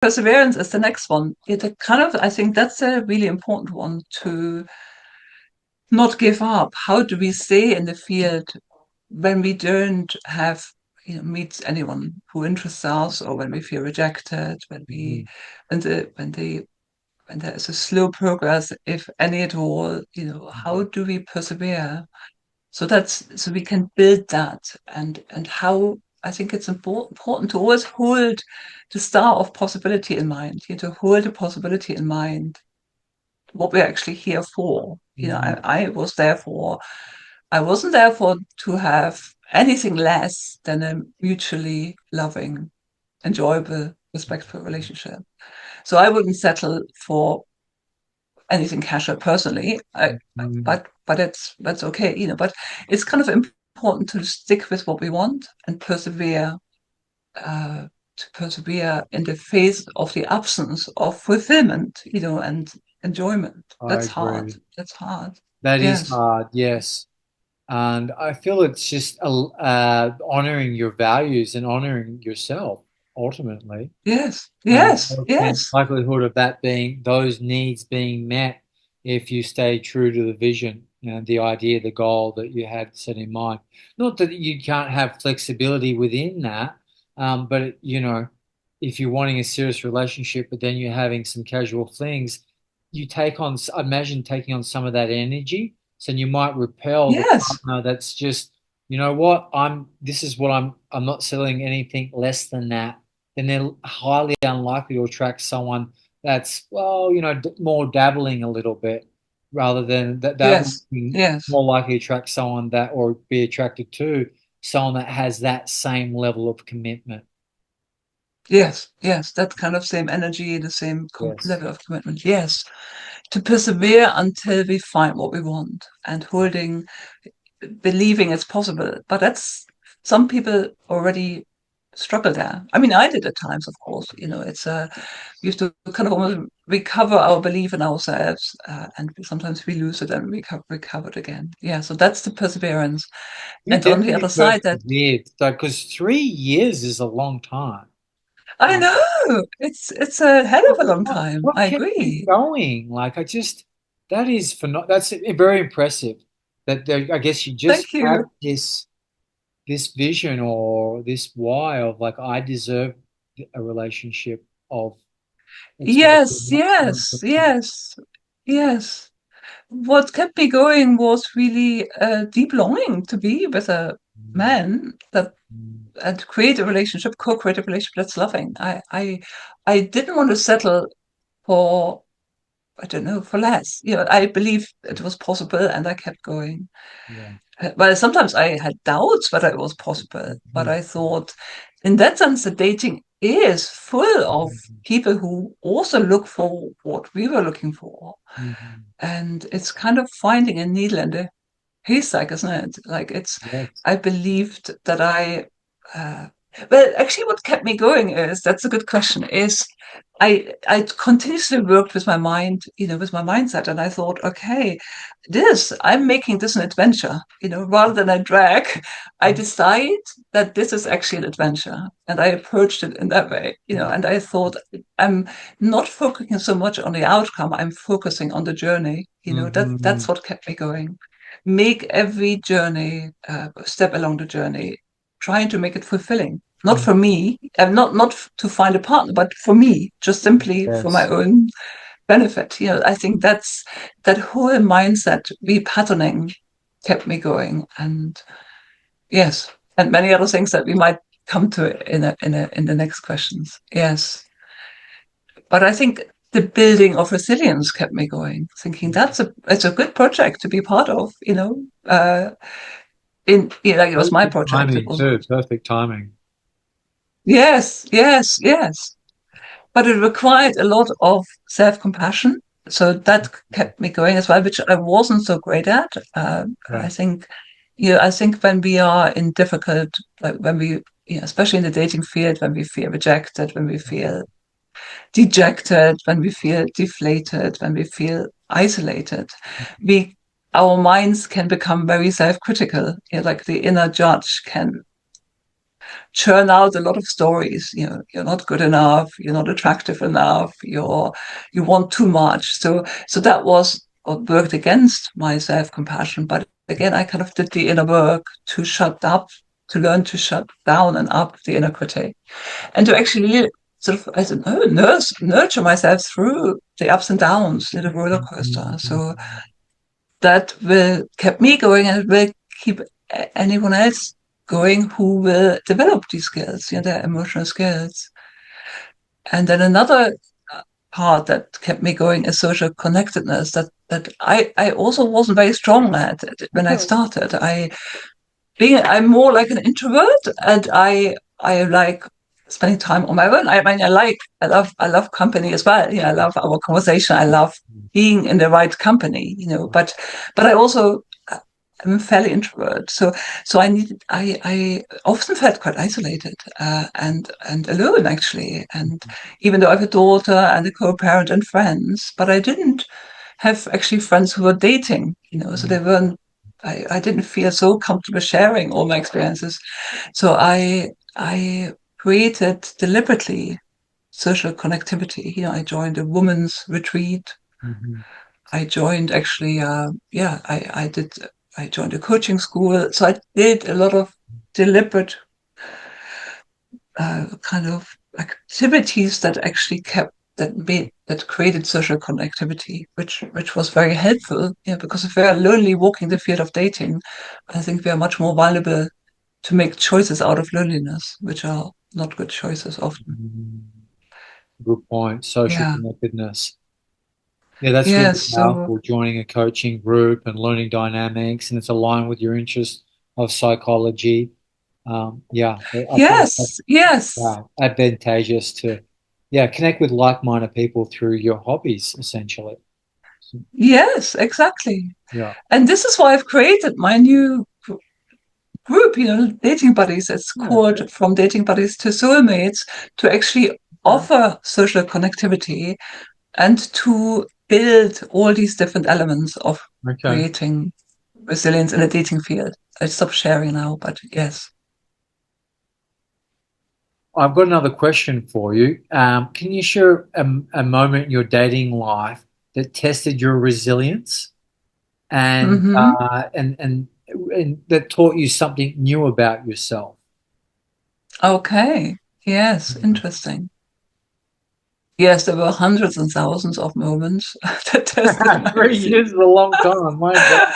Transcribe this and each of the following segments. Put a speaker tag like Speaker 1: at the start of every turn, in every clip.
Speaker 1: perseverance is the next one. I think that's a really important one, to not give up. How do we stay in the field when we don't have, meet anyone who interests us, or when we feel rejected,
Speaker 2: Mhm.
Speaker 1: when the, when the, when there is a slow progress, if any at all, how do we persevere? So we can build that, and how I think it's important to always hold the star of possibility in mind, to hold the possibility in mind, what we're actually here for.
Speaker 2: Mhm.
Speaker 1: I wasn't there for to have anything less than a mutually loving, enjoyable, respectful relationship. So I wouldn't settle for anything casual personally.
Speaker 2: Mhm.
Speaker 1: But that's okay, But it's kind of important to stick with what we want and persevere. To persevere in the face of the absence of fulfillment, and enjoyment.
Speaker 2: I
Speaker 1: That's hard.
Speaker 2: agree.
Speaker 1: That's hard.
Speaker 2: That is
Speaker 1: Yes.
Speaker 2: hard, yes. And I feel it's just honoring your values and honoring yourself ultimately.
Speaker 1: Yes.
Speaker 2: And
Speaker 1: Yes.
Speaker 2: the
Speaker 1: Yes.
Speaker 2: likelihood of that being those needs being met if you stay true to the vision and the idea, the goal that you had set in mind. Not that you can't have flexibility within that, but if you're wanting a serious relationship, but then you're having some casual things, you take on, imagine taking on some of that energy. So you might repel the
Speaker 1: Yes.
Speaker 2: partner that's just, you know what, this is what I'm not selling anything less than that. Then they're highly unlikely to attract someone that's, well, more dabbling a little bit rather than that would
Speaker 1: Yes.
Speaker 2: be
Speaker 1: Yes.
Speaker 2: more likely to attract someone that, or be attracted to someone that has that same level of commitment.
Speaker 1: Yes. Yes. That kind of same energy, the same
Speaker 2: Yes.
Speaker 1: level of commitment. Yes. To persevere until we find what we want, and believing it's possible. But that's some people already struggle there. I mean, I did at times, of course. It's we have to kind of almost recover our belief in ourselves, and sometimes we lose it and recover it again. Yeah, so that's the perseverance.
Speaker 2: You
Speaker 1: And on the
Speaker 2: definitely
Speaker 1: other side, that
Speaker 2: persevered, because 3 years is a long time.
Speaker 1: I
Speaker 2: Um,
Speaker 1: know it's a hell of
Speaker 2: what,
Speaker 1: a long
Speaker 2: what,
Speaker 1: time.
Speaker 2: what
Speaker 1: I
Speaker 2: kept you
Speaker 1: agree.
Speaker 2: going? Like, that is that's very impressive. I guess you just
Speaker 1: Thank
Speaker 2: had
Speaker 1: you.
Speaker 2: this vision or this why of like, I deserve a relationship of
Speaker 1: Yes,
Speaker 2: XYZ,
Speaker 1: yes, yes, yes. What kept me going was really a deep longing to be with a man that and create a relationship, co-create a relationship that's loving. I didn't want to settle for, I don't know, for less. I believed it was possible, and I kept going.
Speaker 2: Yeah.
Speaker 1: Well, sometimes I had doubts whether it was possible, but
Speaker 2: Mhm.
Speaker 1: I thought, in that sense, the dating is full of
Speaker 2: Mhm.
Speaker 1: people who also look for what we were looking for.
Speaker 2: Mhm.
Speaker 1: And it's kind of finding a needle in the haystack, isn't it?
Speaker 2: Yes.
Speaker 1: I believed that uh, well, actually, what kept me going that's a good question, is I continuously worked with my mind, with my mindset, and I thought, okay, I'm making this an adventure, rather than a drag. I decide that this is actually an adventure, and I approached it in that way, and I thought, I'm not focusing so much on the outcome, I'm focusing on the journey, that's
Speaker 2: Mhm.
Speaker 1: what kept me going. Make every journey, step along the journey, trying to make it fulfilling. Not
Speaker 2: Mhm.
Speaker 1: for me, and not to find a partner, but for me, just simply for my
Speaker 2: Yes.
Speaker 1: own benefit. I think that whole mindset, repatterning, kept me going, and yes, and many other things that we might come to in the next questions. Yes, but I think the building of resilience kept me going, thinking it's a good project to be part of. Like it was my
Speaker 2: Perfect
Speaker 1: project. It
Speaker 2: timing
Speaker 1: was
Speaker 2: too. Perfect timing.
Speaker 1: Yes, yes, yes. But it required a lot of self-compassion. So that kept me going as well, which I wasn't so great at.
Speaker 2: Yeah.
Speaker 1: I think when we are in difficult, like when we, especially in the dating field, when we feel rejected, when we feel dejected, when we feel deflated, when we feel isolated, we our minds can become very self-critical. Like the inner judge can churn out a lot of stories. You're not good enough, you're not attractive enough, you want too much. So that was what worked against my self-compassion. But again, I kind of did the inner work to learn to shut down and up the inner critic, and to actually sort of, I don't know, nurture myself through the ups and downs in the roller coaster. So that will keep me going, and it will keep anyone else going who will develop these skills, their emotional skills. And then another part that kept me going is social connectedness that I also wasn't very strong at when I
Speaker 2: Okay.
Speaker 1: started. I'm more like an introvert, and I like spending time on my own. I mean, I love company as well. I love our conversation. I love being in the right company. But I also I'm a fairly introvert, so I often felt quite isolated, and alone actually. And even though I have a daughter and a co-parent and friends, but I didn't have actually friends who were dating. So they weren't. I didn't feel so comfortable sharing all my experiences. So I created deliberately social connectivity. I joined a women's retreat.
Speaker 2: Mhm.
Speaker 1: I joined actually, I joined a coaching school. So I did a lot of deliberate kind of activities that actually that created social connectivity, which was very helpful. Because if we are lonely walking the field of dating, I think we are much more vulnerable to make choices out of loneliness, which are not good choices often.
Speaker 2: Mhm. Good point. Social
Speaker 1: Yeah.
Speaker 2: connectedness. Yeah, that's really
Speaker 1: Yes. So
Speaker 2: powerful. Joining a coaching group and learning dynamics, and it's aligned with your interest of psychology. Yeah, I think that's
Speaker 1: yes, yes,
Speaker 2: advantageous to, yeah, connect with like-minded people through your hobbies, essentially.
Speaker 1: yes, exactly.
Speaker 2: Yeah.
Speaker 1: And this is why I've created my new group, dating buddies. It's
Speaker 2: Yeah, great.
Speaker 1: called From Dating Buddies to Soulmates, to actually offer social connectivity and to build all these different elements of
Speaker 2: Okay.
Speaker 1: creating resilience in the dating field. I stop sharing now, but yes.
Speaker 2: I've got another question for you. Can you share a moment in your dating life that tested your resilience and
Speaker 1: Hmm.
Speaker 2: and that taught you something new about yourself?
Speaker 1: Okay. Yes,
Speaker 2: Mhm.
Speaker 1: interesting. Yes, there were hundreds and thousands of moments that tested my
Speaker 2: 3 years is a long time. My God.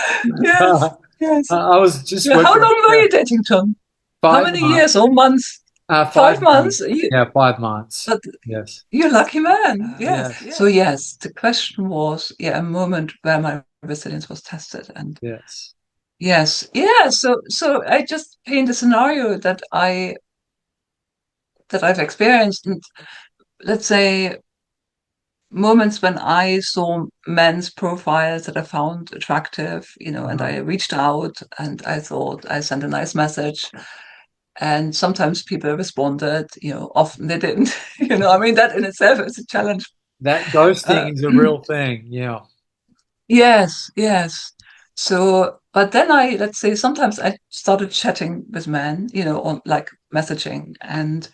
Speaker 1: yes, yes.
Speaker 2: I was just
Speaker 1: Yeah, how
Speaker 2: working
Speaker 1: long were you dating, John? How
Speaker 2: five
Speaker 1: many
Speaker 2: months.
Speaker 1: years or months?
Speaker 2: Five
Speaker 1: 5 months?
Speaker 2: months. Yeah, 5 months.
Speaker 1: But
Speaker 2: Yes.
Speaker 1: you're a lucky man. Yes.
Speaker 2: Yes.
Speaker 1: So yes, the question was, yeah, a moment where my resilience was tested. And
Speaker 2: Yes.
Speaker 1: yes, yeah. So I just paint a scenario that I've experienced, and let's say moments when I saw men's profiles that I found attractive, and
Speaker 2: Uh-huh.
Speaker 1: I reached out and I thought I sent a nice message. And sometimes people responded, often they didn't. I mean, that in itself is a challenge.
Speaker 2: That
Speaker 1: Uh,
Speaker 2: ghosting is a real thing. Yeah.
Speaker 1: yes, yes. So, but then let's say, sometimes I started chatting with men, on like messaging, and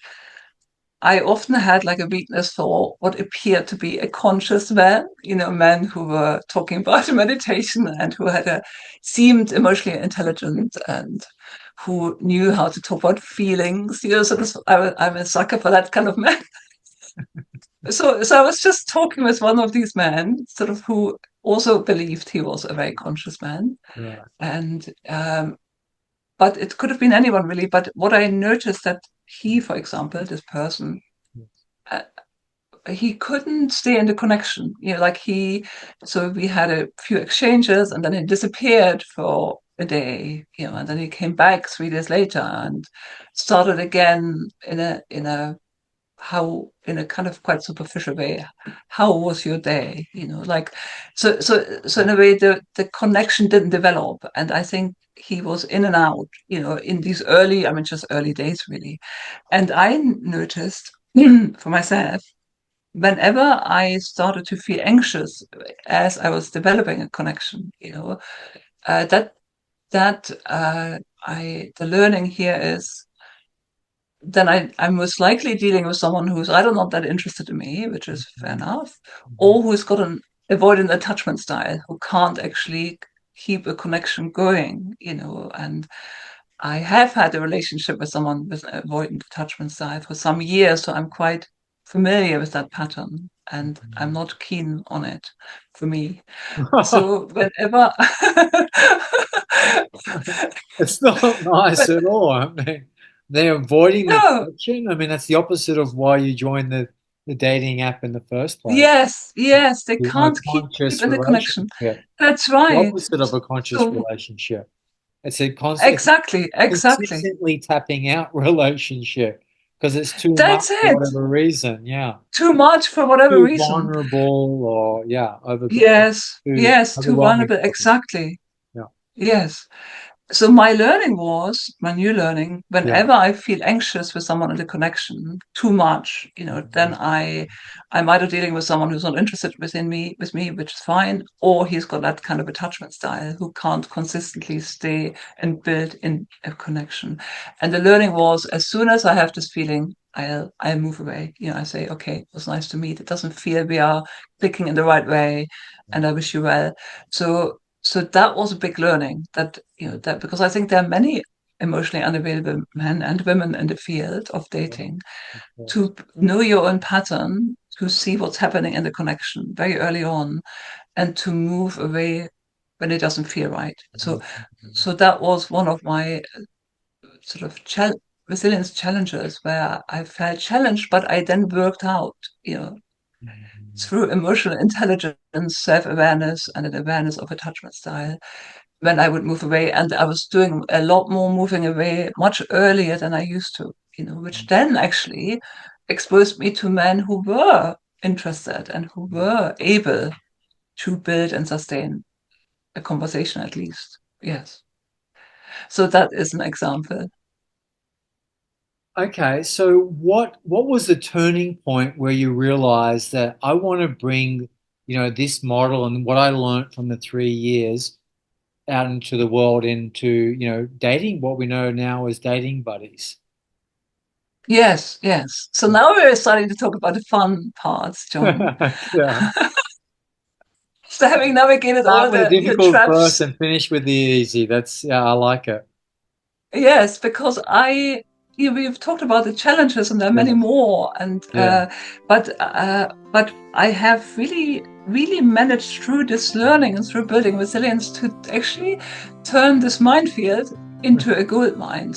Speaker 1: I often had like a weakness for what appeared to be a conscious man, men who were talking about meditation and who seemed emotionally intelligent and who knew how to talk about feelings. So I'm a sucker for that kind of man. So I was just talking with one of these men, sort of, who also believed he was a very conscious man,
Speaker 2: Right.
Speaker 1: and but it could have been anyone really. But what I noticed, that he, for example, this person, uh, he couldn't stay in the connection. So we had a few exchanges, and then he disappeared for a day, and then he came back 3 days later and started again in a kind of quite superficial way. How was your day? So in a way, the connection didn't develop. And I think he was in and out, in these just early days, really. And I noticed for myself, whenever I started to feel anxious as I was developing a connection, that that I the learning here is, then I'm most likely dealing with someone who's either not that interested in me, which is fair
Speaker 2: Mhm.
Speaker 1: enough,
Speaker 2: Mhm.
Speaker 1: or who's got an avoidant attachment style, who can't actually keep a connection going, and I have had a relationship with someone with an avoidant attachment style for some years, so I'm quite familiar with that pattern, and I'm
Speaker 2: Mhm.
Speaker 1: not keen on it for me. So whenever,
Speaker 2: It's not nice
Speaker 1: but
Speaker 2: at all. I mean, they're avoiding the
Speaker 1: no,
Speaker 2: connection. I mean, that's the opposite of why you joined the dating app in the first place.
Speaker 1: yes, yes, they
Speaker 2: You want
Speaker 1: can't
Speaker 2: a
Speaker 1: keep
Speaker 2: conscious
Speaker 1: in the connection.
Speaker 2: relationship.
Speaker 1: That's
Speaker 2: The
Speaker 1: right.
Speaker 2: opposite of a conscious
Speaker 1: So
Speaker 2: relationship. It's a
Speaker 1: exactly, exactly.
Speaker 2: consistently tapping out relationship because it's too much
Speaker 1: That's
Speaker 2: for
Speaker 1: it.
Speaker 2: whatever reason. Yeah.
Speaker 1: Too much for whatever
Speaker 2: Too
Speaker 1: reason.
Speaker 2: vulnerable or yeah,
Speaker 1: Yes,
Speaker 2: too
Speaker 1: yes, too
Speaker 2: overwhelming
Speaker 1: vulnerable.
Speaker 2: for them.
Speaker 1: Exactly.
Speaker 2: Yeah.
Speaker 1: Yes. So my new learning,
Speaker 2: Yeah.
Speaker 1: whenever I feel anxious with someone in the connection too much, then I'm either dealing with someone who's not interested with me, which is fine, or he's got that kind of attachment style who can't consistently stay and build in a connection. And the learning was, as soon as I have this feeling, I'll move away. I say, okay, it was nice to meet. It doesn't feel we are clicking in the right way, and I wish you well. So that was a big learning, that because I think there are many emotionally unavailable men and women in the field of
Speaker 2: Yeah,
Speaker 1: dating,
Speaker 2: of course.
Speaker 1: to know your own pattern, to see what's happening in the connection very early on, and to move away when it doesn't feel right. So that was one of my sort of resilience challenges, where I felt challenged, but I then worked out, you know, through emotional intelligence, self-awareness, and an awareness of attachment style, when I would move away. And I was doing a lot more moving away much earlier than I used to, which then actually exposed me to men who were interested and who were able to build and sustain a conversation at least. Yes. So that is an example.
Speaker 2: Okay, so what was the turning point where you realized that I want to bring, this model and what I learned from the 3 years out into the world, into, dating, what we know now as dating buddies?
Speaker 1: Yes, yes. So now we're starting to talk about the fun parts, John.
Speaker 2: Yeah.
Speaker 1: So having navigated all
Speaker 2: Start with the
Speaker 1: the
Speaker 2: difficult first
Speaker 1: traps.
Speaker 2: and finish with the easy. That's, yeah, I like it.
Speaker 1: Yes, because we've talked about the challenges, and there are many
Speaker 2: Yeah.
Speaker 1: more, and
Speaker 2: Yeah.
Speaker 1: but I have really really managed through this learning and through building resilience to actually turn this minefield into a gold mine.